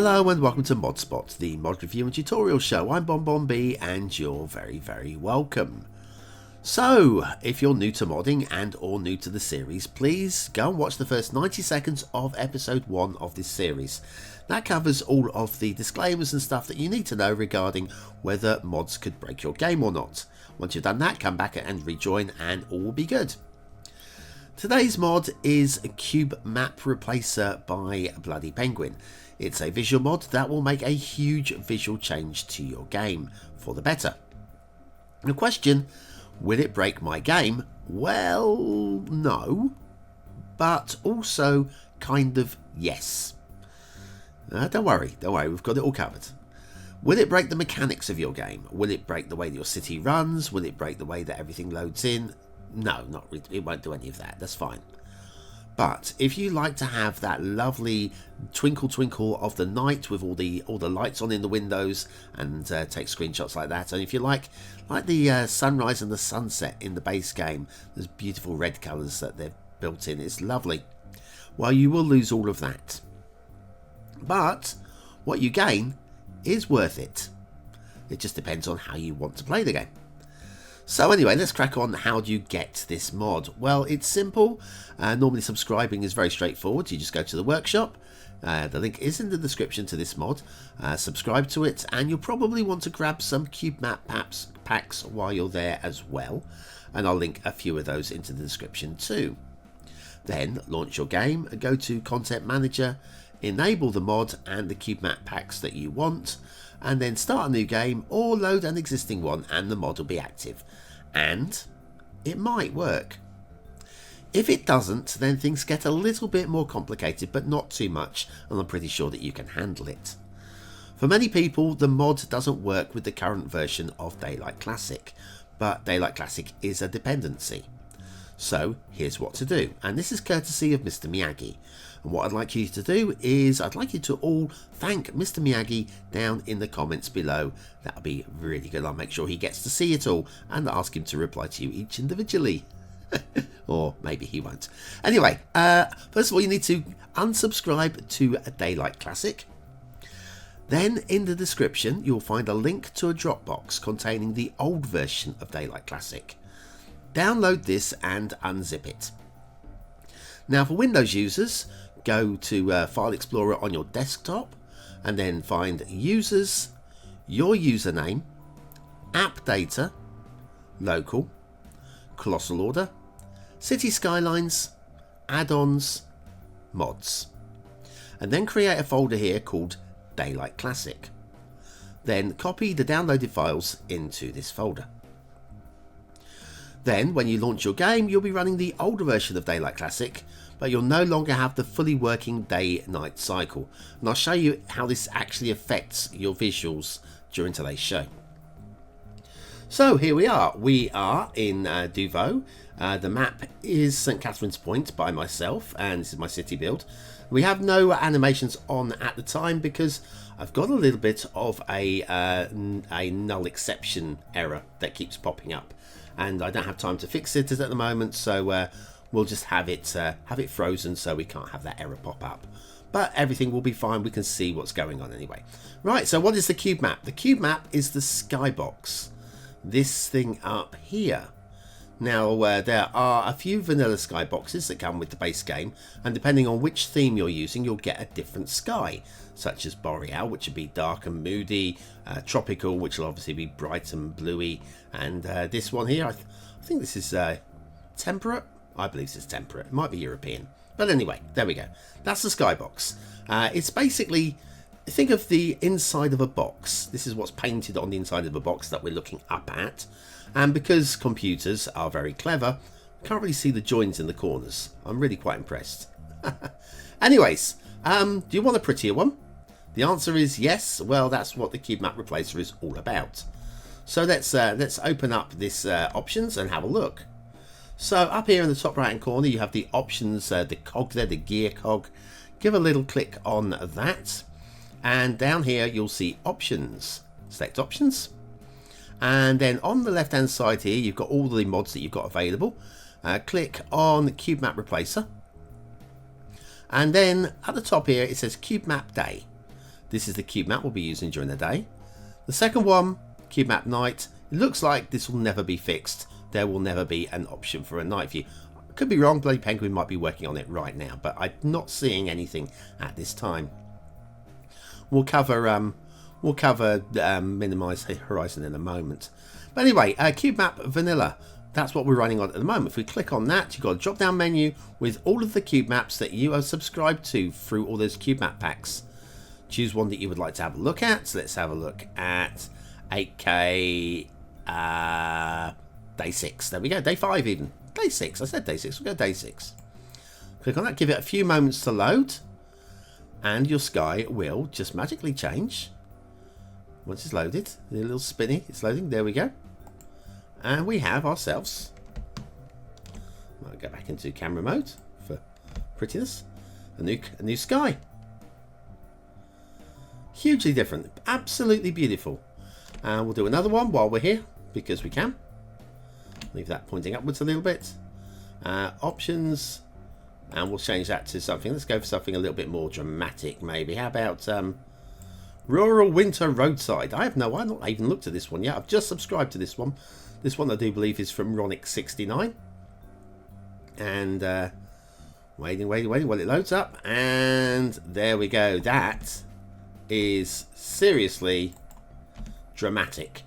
Hello and welcome to ModSpot, the mod review and tutorial show. I'm BonBonB and you're very welcome. So, if you're new to modding and or new to the series, please go and watch the first 90 seconds of episode 1 of this series. That covers all of the disclaimers and stuff that you need to know regarding whether mods could break your game or not. Once you've done that, come back and rejoin and all will be good. Today's mod is Cubemap Replacer by BloodyPenguin. It's a visual mod that will make a huge visual change to your game for the better. The question, will it break my game? Well, no, but also kind of yes. Don't worry, we've got it all covered. Will it break the mechanics of your game? Will it break the way that your city runs? Will it break the way that everything loads in? No, not really. It won't do any of that. That's fine. But if you like to have that lovely twinkle twinkle of the night with all the lights on in the windows and take screenshots like that, and if you like the sunrise and the sunset in the base game, there's beautiful red colours that they've built in. It's lovely. Well, you will lose all of that. But what you gain is worth it. It just depends on how you want to play the game. So anyway, let's crack on. How do you get this mod? Well, it's simple. Normally subscribing is very straightforward. You just go to the workshop. The link is in the description to this mod. Subscribe to it, and you'll probably want to grab some Cubemap packs while you're there as well. And I'll link a few of those into the description too. Then launch your game, go to Content Manager, enable the mod and the Cubemap packs that you want, and then start a new game or load an existing one and the mod will be active. And it might work. If it doesn't, then things get a little bit more complicated, but not too much, and I'm pretty sure that you can handle it. For many people, the mod doesn't work with the current version of Daylight Classic, but Daylight Classic is a dependency. So here's what to do, and this is courtesy of Mr. Miyagi. And what I'd like you to do is I'd like you to all thank Mr. Miyagi down in the comments below. That'll be really good. I'll make sure he gets to see it all and ask him to reply to you each individually. Or maybe he won't. Anyway, first of all, you need to unsubscribe to Daylight Classic. Then in the description, you'll find a link to a Dropbox containing the old version of Daylight Classic. Download this and unzip it. Now for Windows users, go to File Explorer on your desktop and then find Users, your username, App Data, Local, Colossal Order, Cities Skylines, Add-ons, Mods. And then create a folder here called Daylight Classic. Then copy the downloaded files into this folder. Then, when you launch your game, you'll be running the older version of Daylight Classic, but you'll no longer have the fully working day-night cycle. And I'll show you how this actually affects your visuals during today's show. So here we are. We are in Duveau. The map is St. Catherine's Point by myself, and this is my city build. We have no animations on at the time because I've got a little bit of a null exception error that keeps popping up. And I don't have time to fix it at the moment, so we'll just have it frozen so we can't have that error pop up. But everything will be fine. We can see what's going on anyway. Right, so what is the Cubemap? The Cubemap is the skybox. This thing up here. Now, there are a few vanilla skyboxes that come with the base game, and depending on which theme you're using, you'll get a different sky, such as Boreal, which would be dark and moody, Tropical, which will obviously be bright and bluey, and this one here, I think this is Temperate. I believe this is Temperate. It might be European. But anyway, there we go. That's the skybox. It's basically, think of the inside of a box. This is what's painted on the inside of a box that we're looking up at. And because computers are very clever, I can't really see the joins in the corners. I'm really quite impressed. Anyways, do you want a prettier one? The answer is yes. Well, that's what the Cubemap Replacer is all about. So let's open up this options and have a look. So up here in the top right hand corner, you have the options, the cog there, the gear cog. Give a little click on that. And down here, you'll see options. Select options. And then on the left hand side here, you've got all the mods that you've got available. Click on Cubemap Replacer. And then at the top here, it says Cubemap Day. This is the cube map we'll be using during the day. The second one, cube map night. It looks like this will never be fixed. There will never be an option for a night view. Could be wrong. BloodyPenguin might be working on it right now, but I'm not seeing anything at this time. We'll cover minimize horizon in a moment. But anyway, cube map vanilla. That's what we're running on at the moment. If we click on that, you've got a drop down menu with all of the cube maps that you are subscribed to through all those cube map packs. Choose one that you would like to have a look at. So let's have a look at 8K day 6. There we go. Day 5 even. Day 6. I said day 6. We'll go day 6. Click on that. Give it a few moments to load. And your sky will just magically change. Once it's loaded. A little spinny. It's loading. There we go. And we have ourselves. I'll go back into camera mode for prettiness. A new sky. Hugely different. Absolutely beautiful. And we'll do another one while we're here, because we can. Leave that pointing upwards a little bit. Options. And we'll change that to something. Let's go for something a little bit more dramatic, maybe. How about Rural Winter Roadside? I've not even looked at this one yet. I've just subscribed to this one. This one I do believe is from Ronic69. And waiting while it loads up. And there we go. That is seriously dramatic.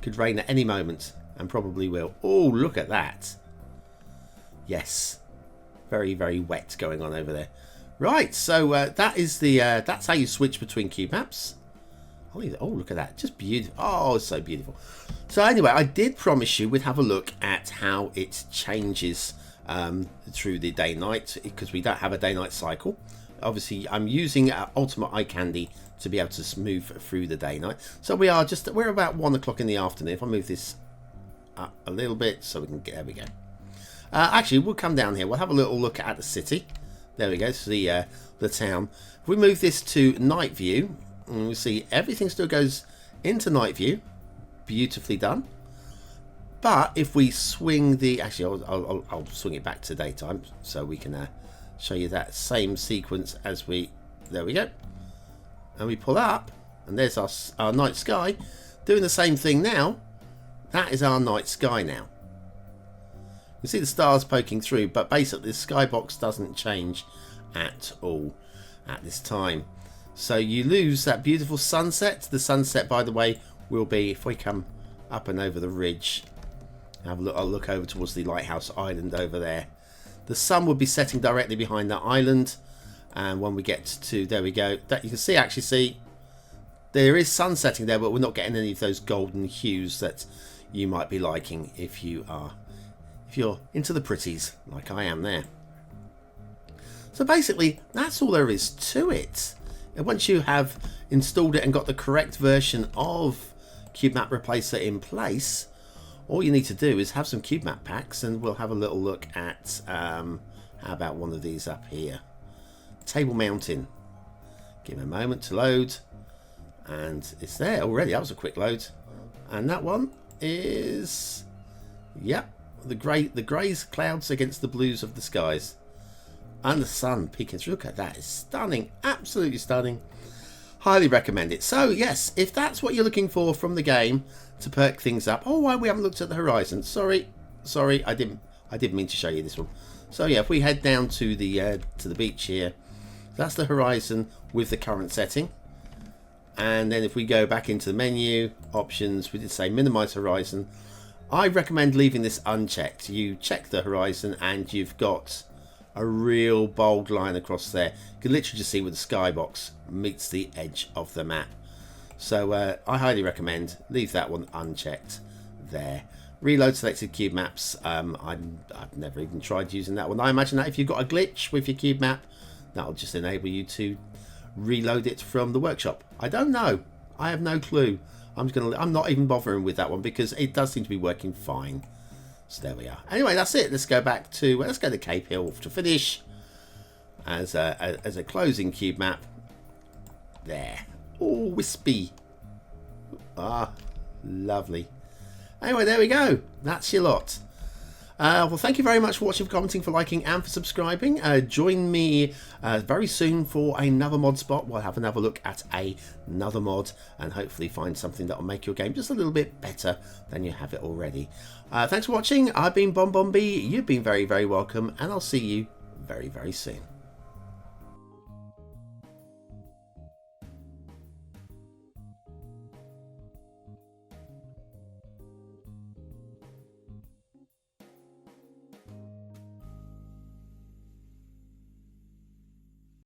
Could rain at any moment, and probably will. Oh, look at that. Yes. Very, very wet going on over there. Right, so that is the that's how you switch between cube maps. Oh, look at that. Just beautiful. Oh, it's so beautiful. So anyway, I did promise you we'd have a look at how it changes through the day-night, because we don't have a day-night cycle. Obviously, I'm using Ultimate Eye Candy to be able to move through the day-night. So we're about 1 o'clock in the afternoon. If I move this up a little bit so we can get, there we go. Actually, we'll come down here. We'll have a little look at the city. There we go. So the town. If we move this to night view, and we see everything still goes into night view. Beautifully done. But if we swing the, actually, I'll swing it back to daytime so we can show you that same sequence as we. There we go. And we pull up, and there's our night sky doing the same thing now. That is our night sky now. You see the stars poking through, but basically the skybox doesn't change at all at this time. So you lose that beautiful sunset. The sunset, by the way, will be, if we come up and over the ridge, have a look, I'll look over towards the lighthouse island over there. The sun will be setting directly behind that island, and when we get to, there we go, that you can actually see there is sun setting there, but we're not getting any of those golden hues that you might be liking if you're into the pretties like I am there. So basically that's all there is to it. And once you have installed it and got the correct version of Cubemap Replacer in place, all you need to do is have some Cubemap packs, and we'll have a little look at how about one of these up here. Table Mountain. Give it a moment to load, and it's there already. That was a quick load. And that one is, yep, the greys clouds against the blues of the skies, and the sun peeking through. Look at that. It's stunning. Absolutely stunning. Highly recommend it. So yes, if that's what you're looking for from the game to perk things up. Oh, why we haven't looked at the horizon. Sorry, I didn't mean to show you this one. So yeah, if we head down to the beach here, that's the horizon with the current setting. And then if we go back into the menu options, we did say minimize horizon. I recommend leaving this unchecked. You check the horizon and you've got a real bold line across there. You can literally just see where the skybox meets the edge of the map. So I highly recommend leave that one unchecked there. Reload selected cube maps. I've never even tried using that one. I imagine that if you've got a glitch with your cube map, that'll just enable you to reload it from the workshop. I don't know. I have no clue. I'm not even bothering with that one because it does seem to be working fine. So there we are. Anyway, that's it. Let's go back to Cape Hill to finish as a closing cube map. There. Oh, wispy. Ah, lovely. Anyway, there we go. That's your lot. Well, thank you very much for watching, for commenting, for liking, and for subscribing. Join me very soon for another mod spot. We'll have another look at another mod and hopefully find something that will make your game just a little bit better than you have it already. Thanks for watching. I've been BonBonB. You've been very, very welcome, and I'll see you very, very soon.